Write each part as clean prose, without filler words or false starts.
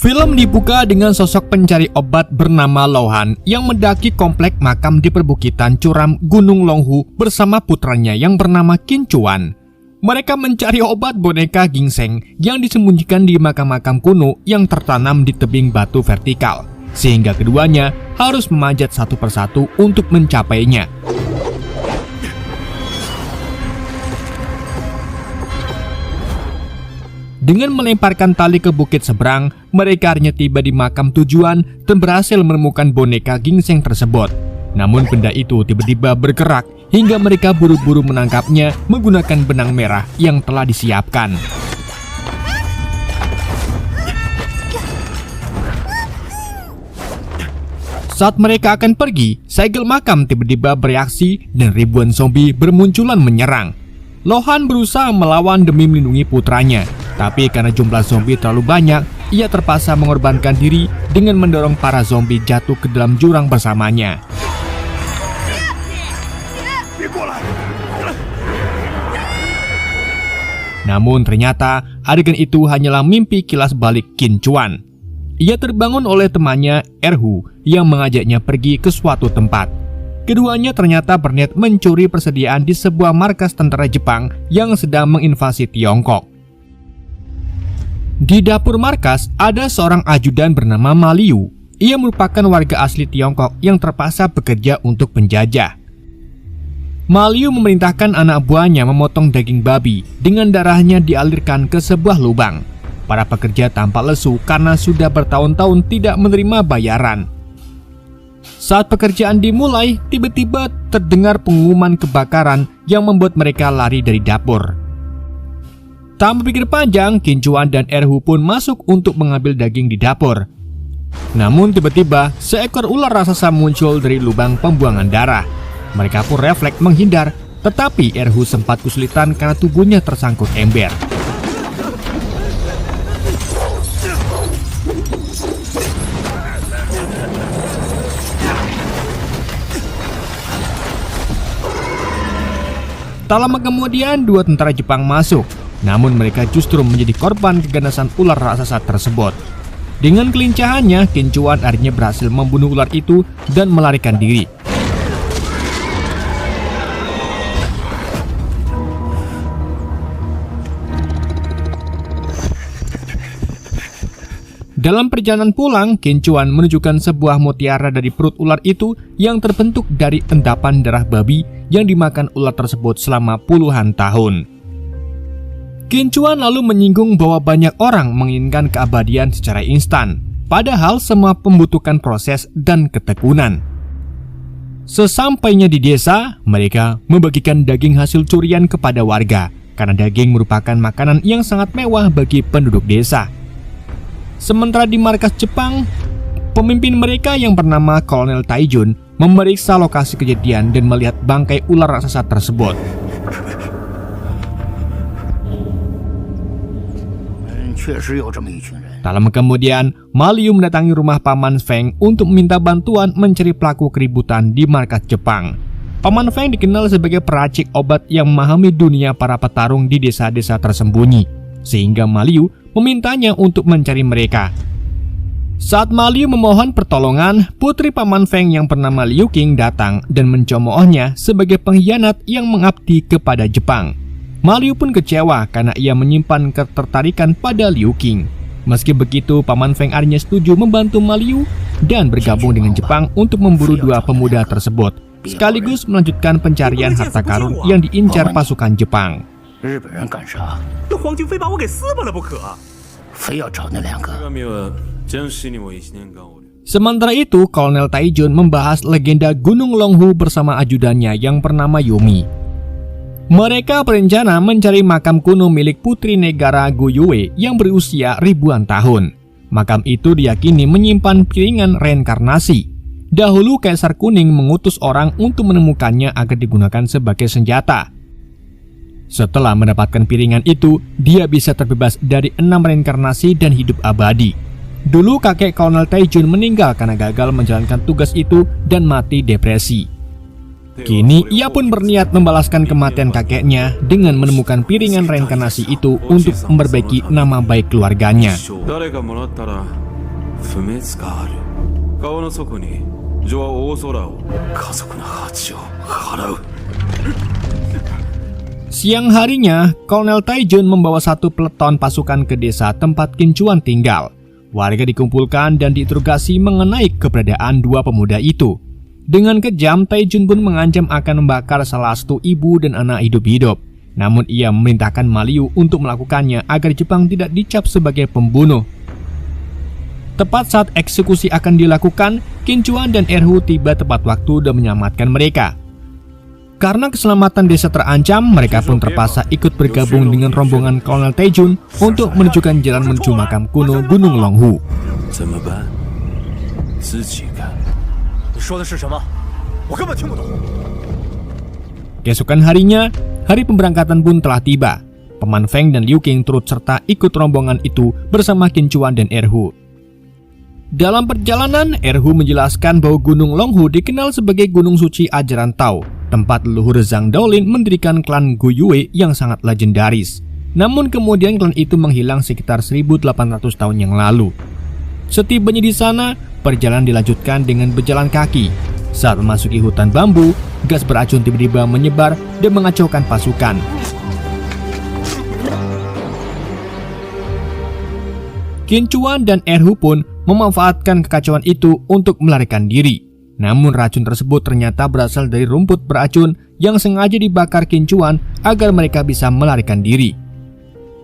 Film dibuka dengan sosok pencari obat bernama Lohan yang mendaki komplek makam di perbukitan curam Gunung Longhu bersama putranya yang bernama Qin Chuan. Mereka mencari obat boneka ginseng yang disembunyikan di makam-makam kuno yang tertanam di tebing batu vertikal, sehingga keduanya harus memanjat satu persatu untuk mencapainya. Dengan melemparkan tali ke bukit seberang, mereka akhirnya tiba di makam tujuan dan berhasil menemukan boneka ginseng tersebut. Namun benda itu tiba-tiba bergerak hingga mereka buru-buru menangkapnya menggunakan benang merah yang telah disiapkan. Saat mereka akan pergi, segel makam tiba-tiba bereaksi dan ribuan zombie bermunculan menyerang. Lohan berusaha melawan demi melindungi putranya. Tapi karena jumlah zombie terlalu banyak, ia terpaksa mengorbankan diri dengan mendorong para zombie jatuh ke dalam jurang bersamanya. Namun ternyata adegan itu hanyalah mimpi kilas balik Qin Chuan. Ia terbangun oleh temannya Erhu yang mengajaknya pergi ke suatu tempat. Keduanya ternyata berniat mencuri persediaan di sebuah markas tentara Jepang yang sedang menginvasi Tiongkok. Di dapur markas, ada seorang ajudan bernama Ma Liu. Ia merupakan warga asli Tiongkok yang terpaksa bekerja untuk penjajah. Ma Liu memerintahkan anak buahnya memotong daging babi dengan darahnya dialirkan ke sebuah lubang. Para pekerja tampak lesu karena sudah bertahun-tahun tidak menerima bayaran. Saat pekerjaan dimulai, tiba-tiba terdengar pengumuman kebakaran yang membuat mereka lari dari dapur. Tak berpikir panjang, Qin Chuan dan Erhu pun masuk untuk mengambil daging di dapur. Namun tiba-tiba, seekor ular raksasa muncul dari lubang pembuangan darah. Mereka pun refleks menghindar, tetapi Erhu sempat kesulitan karena tubuhnya tersangkut ember. Tak lama kemudian, dua tentara Jepang masuk. Namun mereka justru menjadi korban keganasan ular raksasa tersebut. Dengan kelincahannya, Qin Chuan akhirnya berhasil membunuh ular itu dan melarikan diri. Dalam perjalanan pulang, Qin Chuan menunjukkan sebuah mutiara dari perut ular itu yang terbentuk dari endapan darah babi yang dimakan ular tersebut selama puluhan tahun. Qin Chuan lalu menyinggung bahwa banyak orang menginginkan keabadian secara instan, padahal semua membutuhkan proses dan ketekunan. Sesampainya di desa, mereka membagikan daging hasil curian kepada warga, karena daging merupakan makanan yang sangat mewah bagi penduduk desa. Sementara di markas Jepang, pemimpin mereka yang bernama Kolonel Taijun memeriksa lokasi kejadian dan melihat bangkai ular raksasa tersebut. Tak lama kemudian, Ma Liu mendatangi rumah Paman Feng untuk meminta bantuan mencari pelaku keributan di markas Jepang. Paman Feng dikenal sebagai peracik obat yang memahami dunia para petarung di desa-desa tersembunyi, sehingga Ma Liu memintanya untuk mencari mereka. Saat Ma Liu memohon pertolongan, putri Paman Feng yang bernama Liu Qing datang dan mencemoohnya sebagai pengkhianat yang mengabdi kepada Jepang. Ma Liu pun kecewa karena ia menyimpan ketertarikan pada Liu Qing. Meski begitu, Paman Feng akhirnya setuju membantu Ma Liu dan bergabung dengan Jepang untuk memburu dua pemuda tersebut, sekaligus melanjutkan pencarian harta karun yang diincar pasukan Jepang. Sementara itu, Kolonel Taijun membahas legenda Gunung Longhu bersama ajudannya yang bernama Yumi. Mereka berencana mencari makam kuno milik putri negara Guyue yang berusia ribuan tahun. Makam itu diyakini menyimpan piringan reinkarnasi. Dahulu Kaisar Kuning mengutus orang untuk menemukannya agar digunakan sebagai senjata. Setelah mendapatkan piringan itu, dia bisa terbebas dari 6 reinkarnasi dan hidup abadi. Dulu kakek Kolonel Taijun meninggal karena gagal menjalankan tugas itu dan mati depresi. Kini ia pun berniat membalaskan kematian kakeknya dengan menemukan piringan reinkarnasi itu untuk memperbaiki nama baik keluarganya. 不滅がある。川の底に女は大空を家族の恥を払う。 Siang harinya, Kolonel Taijun membawa satu peleton pasukan ke desa tempat Qin Chuan tinggal. Warga dikumpulkan dan diinterogasi mengenai keberadaan dua pemuda itu. Dengan kejam, Taijun pun mengancam akan membakar salah satu ibu dan anak hidup-hidup. Namun ia memerintahkan Ma Liu untuk melakukannya agar Jepang tidak dicap sebagai pembunuh. Tepat saat eksekusi akan dilakukan, Qin Chuan dan Erhu tiba tepat waktu dan menyelamatkan mereka. Karena keselamatan desa terancam, mereka pun terpaksa ikut bergabung dengan rombongan Kolonel Taijun untuk menunjukkan jalan menuju makam kuno Gunung Longhu. Keesokan harinya, hari pemberangkatan pun telah tiba. Paman Feng dan Liu Qing turut serta ikut rombongan itu bersama Qin Chuan dan Erhu. Dalam perjalanan, Erhu menjelaskan bahwa Gunung Longhu dikenal sebagai gunung suci ajaran Tao, tempat leluhur Zhang Daolin mendirikan klan Gu Yue yang sangat legendaris. Namun kemudian klan itu menghilang sekitar 1800 tahun yang lalu. Setibanya di sana, perjalanan dilanjutkan dengan berjalan kaki. Saat memasuki hutan bambu, gas beracun tiba-tiba menyebar dan mengacaukan pasukan. Qin Chuan dan Erhu pun memanfaatkan kekacauan itu untuk melarikan diri. Namun racun tersebut ternyata berasal dari rumput beracun yang sengaja dibakar Qin Chuan agar mereka bisa melarikan diri.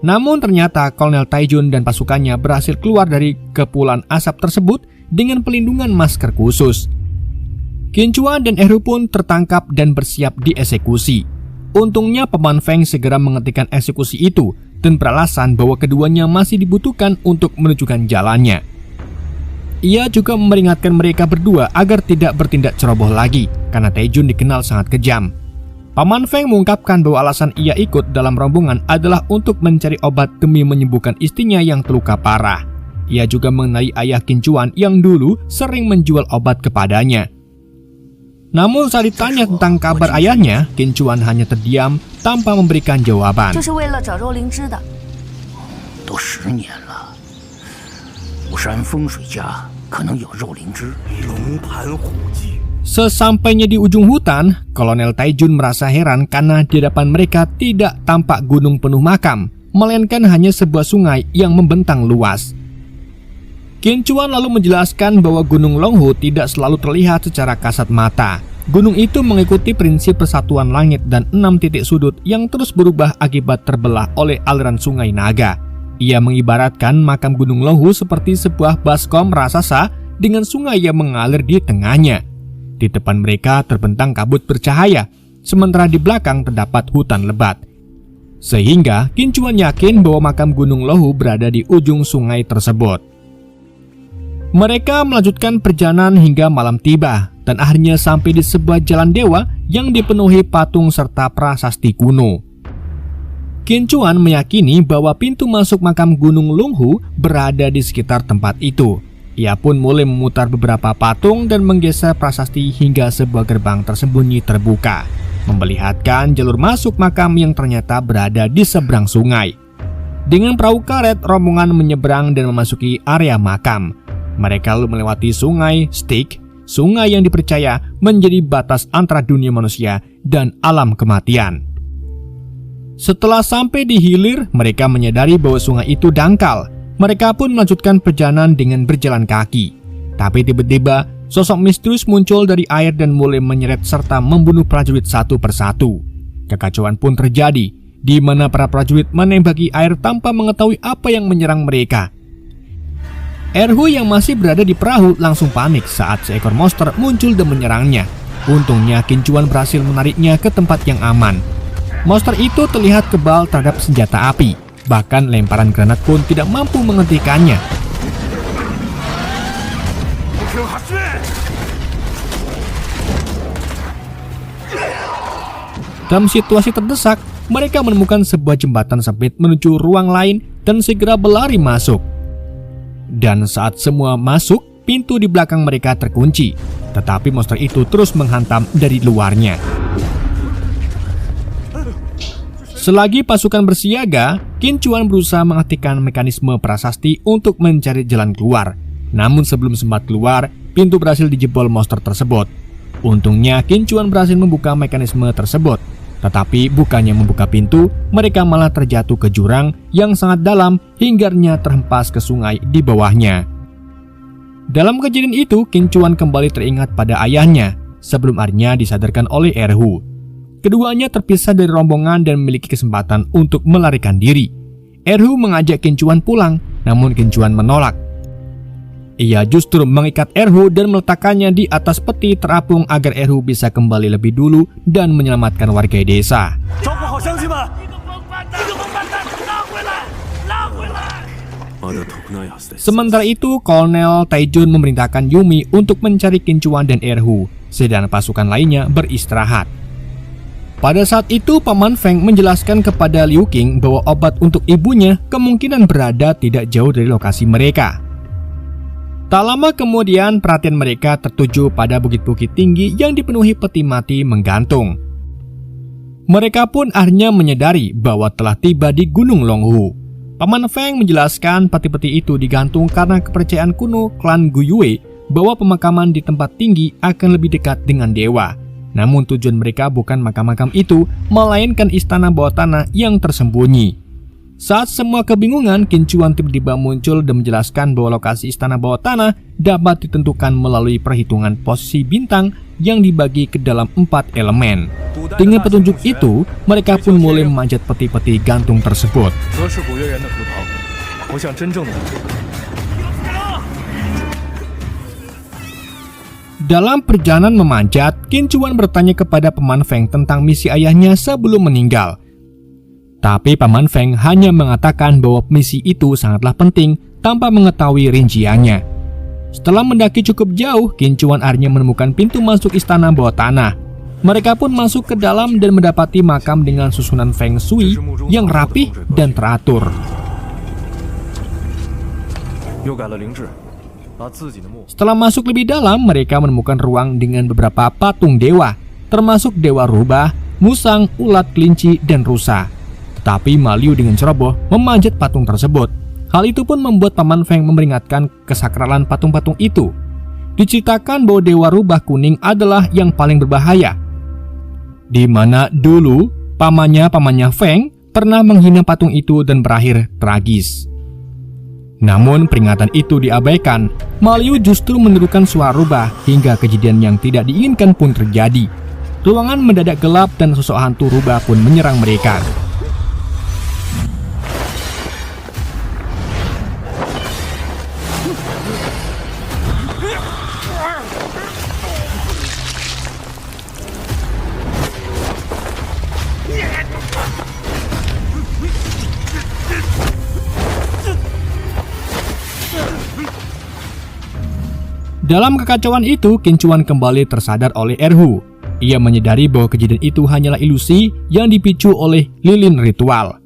Namun ternyata Kolonel Taijun dan pasukannya berhasil keluar dari kepulan asap tersebut dengan pelindungan masker khusus. Qin Chuan dan Erhu pun tertangkap dan bersiap dieksekusi. Untungnya Paman Feng segera menghentikan eksekusi itu dan beralasan bahwa keduanya masih dibutuhkan untuk menunjukkan jalannya. Ia juga memperingatkan mereka berdua agar tidak bertindak ceroboh lagi karena Taijun dikenal sangat kejam. Paman Feng mengungkapkan bahwa alasan ia ikut dalam rombongan adalah untuk mencari obat demi menyembuhkan istrinya yang terluka parah. Ia juga mengenai ayah Qin Chuan yang dulu sering menjual obat kepadanya. Namun saat ditanya tentang kabar ayahnya, Qin Chuan hanya terdiam tanpa memberikan jawaban. Sesampainya di ujung hutan, Kolonel Taijun merasa heran karena di hadapan mereka tidak tampak gunung penuh makam, melainkan hanya sebuah sungai yang membentang luas. Qin Chuan lalu menjelaskan bahwa Gunung Longhu tidak selalu terlihat secara kasat mata. Gunung itu mengikuti prinsip persatuan langit dan 6 titik sudut yang terus berubah akibat terbelah oleh aliran sungai naga. Ia mengibaratkan makam Gunung Longhu seperti sebuah baskom raksasa dengan sungai yang mengalir di tengahnya. Di depan mereka terbentang kabut bercahaya, sementara di belakang terdapat hutan lebat. Sehingga Qin Chuan yakin bahwa makam Gunung Longhu berada di ujung sungai tersebut. Mereka melanjutkan perjalanan hingga malam tiba dan akhirnya sampai di sebuah jalan dewa yang dipenuhi patung serta prasasti kuno. Qin Chuan meyakini bahwa pintu masuk makam Gunung Longhu berada di sekitar tempat itu. Ia pun mulai memutar beberapa patung dan menggeser prasasti hingga sebuah gerbang tersembunyi terbuka, memperlihatkan jalur masuk makam yang ternyata berada di seberang sungai. Dengan perahu karet, rombongan menyeberang dan memasuki area makam. Mereka lalu melewati sungai Styx, sungai yang dipercaya menjadi batas antara dunia manusia dan alam kematian. Setelah sampai di hilir, mereka menyadari bahwa sungai itu dangkal. Mereka pun melanjutkan perjalanan dengan berjalan kaki. Tapi tiba-tiba, sosok misterius muncul dari air dan mulai menyeret serta membunuh prajurit satu persatu. Kekacauan pun terjadi, di mana para prajurit menembaki air tanpa mengetahui apa yang menyerang mereka. Erhu yang masih berada di perahu langsung panik saat seekor monster muncul dan menyerangnya. Untungnya Qin Chuan berhasil menariknya ke tempat yang aman. Monster itu terlihat kebal terhadap senjata api, bahkan lemparan granat pun tidak mampu menghentikannya. Dalam situasi terdesak, mereka menemukan sebuah jembatan sempit menuju ruang lain dan segera berlari masuk. Dan saat semua masuk, pintu di belakang mereka terkunci, tetapi monster itu terus menghantam dari luarnya. Selagi pasukan bersiaga, Qin Chuan berusaha mengaktifkan mekanisme prasasti untuk mencari jalan keluar. Namun sebelum sempat keluar, pintu berhasil dijebol monster tersebut. Untungnya Qin Chuan berhasil membuka mekanisme tersebut. Tetapi bukannya membuka pintu, mereka malah terjatuh ke jurang yang sangat dalam hingga terhempas ke sungai di bawahnya. Dalam kejadian itu, Qin Chuan kembali teringat pada ayahnya sebelum akhirnya disadarkan oleh Erhu. Keduanya terpisah dari rombongan dan memiliki kesempatan untuk melarikan diri. Erhu mengajak Qin Chuan pulang, namun Qin Chuan menolak. Ia justru mengikat Erhu dan meletakkannya di atas peti terapung agar Erhu bisa kembali lebih dulu dan menyelamatkan warga desa. Sementara itu, Kolonel Taijun memerintahkan Yumi untuk mencari Qin Chuan dan Erhu, sedang pasukan lainnya beristirahat. Pada saat itu, Paman Feng menjelaskan kepada Liu Qing bahwa obat untuk ibunya kemungkinan berada tidak jauh dari lokasi mereka. Tak lama kemudian, perhatian mereka tertuju pada bukit-bukit tinggi yang dipenuhi peti mati menggantung. Mereka pun akhirnya menyadari bahwa telah tiba di Gunung Longhu. Paman Feng menjelaskan peti-peti itu digantung karena kepercayaan kuno klan Guyue bahwa pemakaman di tempat tinggi akan lebih dekat dengan dewa. Namun tujuan mereka bukan makam-makam itu, melainkan istana bawah tanah yang tersembunyi. Saat semua kebingungan, Qin Chuan tiba-tiba muncul dan menjelaskan bahwa lokasi istana bawah tanah dapat ditentukan melalui perhitungan posisi bintang yang dibagi ke dalam 4 elemen. Dengan petunjuk itu, mereka pun mulai memanjat peti-peti gantung tersebut. Dalam perjalanan memanjat, Qin Chuan bertanya kepada Paman Feng tentang misi ayahnya sebelum meninggal. Tapi Paman Feng hanya mengatakan bahwa misi itu sangatlah penting tanpa mengetahui rinciannya. Setelah mendaki cukup jauh, Qin Chuan akhirnya menemukan pintu masuk istana bawah tanah. Mereka pun masuk ke dalam dan mendapati makam dengan susunan Feng Shui yang rapih dan teratur. Setelah masuk lebih dalam, mereka menemukan ruang dengan beberapa patung dewa, termasuk Dewa Rubah, Musang, Ulat, Kelinci, dan Rusa. Tapi Ma Liu dengan ceroboh memanjat patung tersebut. Hal itu pun membuat Paman Feng memperingatkan kesakralan patung-patung itu. Diceritakan bahwa Dewa Rubah Kuning adalah yang paling berbahaya, di mana dulu pamannya Feng pernah menghina patung itu dan berakhir tragis. Namun peringatan itu diabaikan. Ma Liu justru menirukan suara rubah hingga kejadian yang tidak diinginkan pun terjadi. Ruangan mendadak gelap dan sosok hantu rubah pun menyerang mereka. Dalam kekacauan itu, Qin Chuan kembali tersadar oleh Erhu. Ia menyadari bahwa kejadian itu hanyalah ilusi yang dipicu oleh lilin ritual.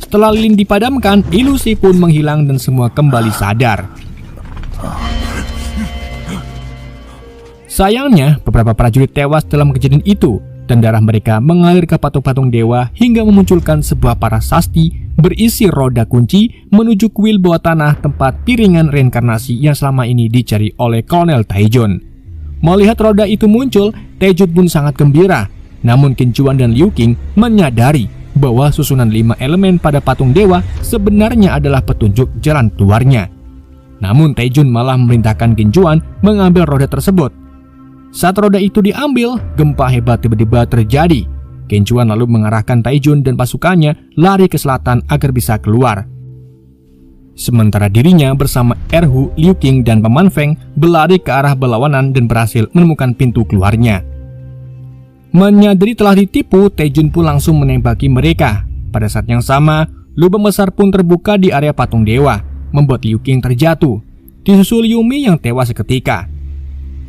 Setelah lilin dipadamkan, ilusi pun menghilang dan semua kembali sadar. Sayangnya, beberapa prajurit tewas dalam kejadian itu, dan darah mereka mengalir ke patung-patung dewa hingga memunculkan sebuah prasasti berisi roda kunci menuju kuil bawah tanah tempat piringan reinkarnasi yang selama ini dicari oleh Kolonel Taijun. Melihat roda itu muncul, Taijun pun sangat gembira. Namun Qin Chuan dan Liu Qing menyadari bahwa susunan 5 elemen pada patung dewa sebenarnya adalah petunjuk jalan keluarnya. Namun Taijun malah memerintahkan Qin Chuan mengambil roda tersebut. Saat roda itu diambil, gempa hebat tiba-tiba terjadi. Qin Chuan lalu mengarahkan Taijun dan pasukannya lari ke selatan agar bisa keluar. Sementara dirinya bersama Erhu, Liu Qing, dan Paman Feng berlari ke arah berlawanan dan berhasil menemukan pintu keluarnya. Menyadari telah ditipu, Taijun pun langsung menembaki mereka. Pada saat yang sama, lubang besar pun terbuka di area patung dewa, membuat Liu Qing terjatuh, disusul Yumi yang tewas seketika.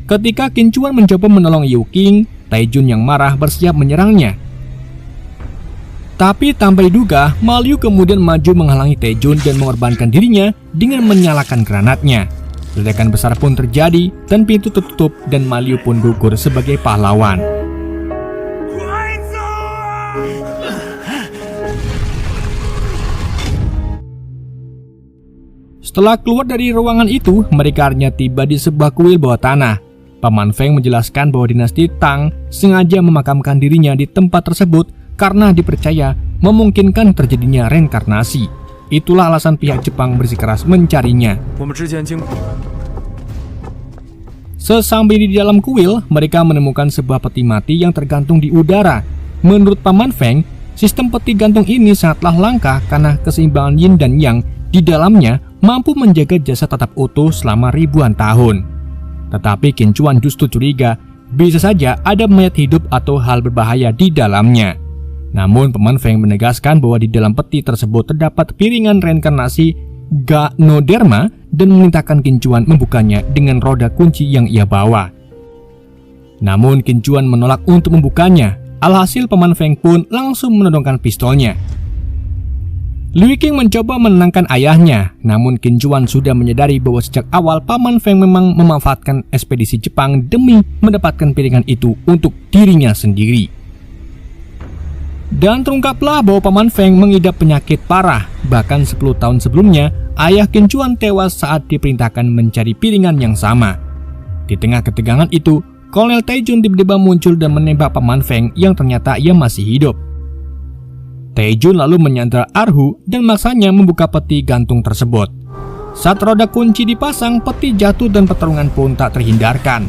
Ketika Qin Chuan mencoba menolong Liu Qing, Taijun yang marah bersiap menyerangnya. Tapi tanpa diduga, Ma Liu kemudian maju menghalangi Taijun dan mengorbankan dirinya dengan menyalakan granatnya. Ledakan besar pun terjadi dan pintu tertutup dan Ma Liu pun gugur sebagai pahlawan. Setelah keluar dari ruangan itu, mereka akhirnya tiba di sebuah kuil bawah tanah. Paman Feng menjelaskan bahwa dinasti Tang sengaja memakamkan dirinya di tempat tersebut karena dipercaya memungkinkan terjadinya reinkarnasi. Itulah alasan pihak Jepang bersikeras mencarinya. 我们之前经 Sesampai di dalam kuil, mereka menemukan sebuah peti mati yang tergantung di udara. Menurut Paman Feng, sistem peti gantung ini sangatlah langka karena keseimbangan yin dan yang di dalamnya mampu menjaga jasad tetap utuh selama ribuan tahun. Tetapi Qin Chuan justru curiga, bisa saja ada mayat hidup atau hal berbahaya di dalamnya. Namun Paman Feng menegaskan bahwa di dalam peti tersebut terdapat piringan reinkarnasi Ganoderma dan memerintahkan Qin Chuan membukanya dengan roda kunci yang ia bawa. Namun Qin Chuan menolak untuk membukanya. Alhasil Paman Feng pun langsung menodongkan pistolnya. Liu Qing mencoba menenangkan ayahnya, namun Qin Chuan sudah menyadari bahwa sejak awal Paman Feng memang memanfaatkan ekspedisi Jepang demi mendapatkan piringan itu untuk dirinya sendiri. Dan terungkaplah bahwa Paman Feng mengidap penyakit parah. Bahkan 10 tahun sebelumnya, ayah Qin Chuan tewas saat diperintahkan mencari piringan yang sama. Di tengah ketegangan itu, Kolonel Taejun tiba-tiba muncul dan menembak Paman Feng yang ternyata ia masih hidup. Taejun lalu menyandra Erhu dan maksanya membuka peti gantung tersebut. Saat roda kunci dipasang, peti jatuh dan pertarungan pun tak terhindarkan.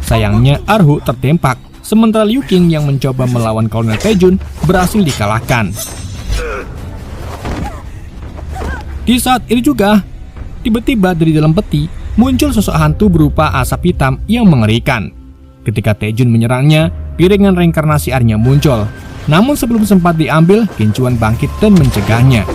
Sayangnya Erhu tertempak, sementara Liu Qing yang mencoba melawan Kolonel Taejun berhasil dikalahkan. Di saat itu juga, tiba-tiba dari dalam peti muncul sosok hantu berupa asap hitam yang mengerikan. Ketika Taejun menyerangnya, piringan reinkarnasi akhirnya muncul. Namun sebelum sempat diambil, Qin Chuan bangkit dan mencegahnya.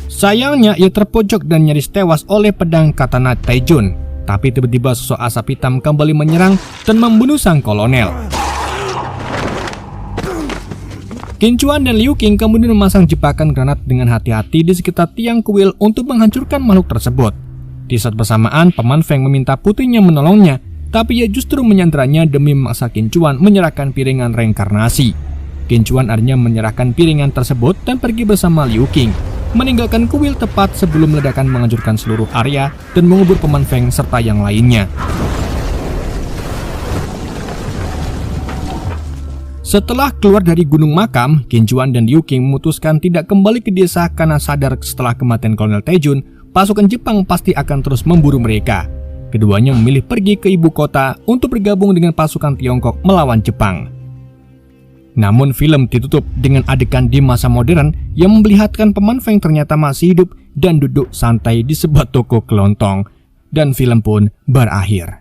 Sayangnya ia terpojok dan nyaris tewas oleh pedang katana Taejun. Tapi tiba-tiba sosok asap hitam kembali menyerang dan membunuh sang kolonel. Qin Chuan dan Liu Qing kemudian memasang jebakan granat dengan hati-hati di sekitar tiang kuil untuk menghancurkan makhluk tersebut. Di saat bersamaan, Paman Feng meminta putrinya menolongnya, tapi ia justru menyandranya demi memaksa Qin Chuan menyerahkan piringan reinkarnasi. Qin Chuan akhirnya menyerahkan piringan tersebut dan pergi bersama Liu Qing, meninggalkan kuil tepat sebelum ledakan menghancurkan seluruh area dan mengubur Paman Feng serta yang lainnya. Setelah keluar dari gunung makam, Qin Chuan dan Liu Qing memutuskan tidak kembali ke desa karena sadar setelah kematian Kolonel Taejun, pasukan Jepang pasti akan terus memburu mereka. Keduanya memilih pergi ke ibu kota untuk bergabung dengan pasukan Tiongkok melawan Jepang. Namun film ditutup dengan adegan di masa modern yang memperlihatkan Paman Feng ternyata masih hidup dan duduk santai di sebuah toko kelontong. Dan film pun berakhir.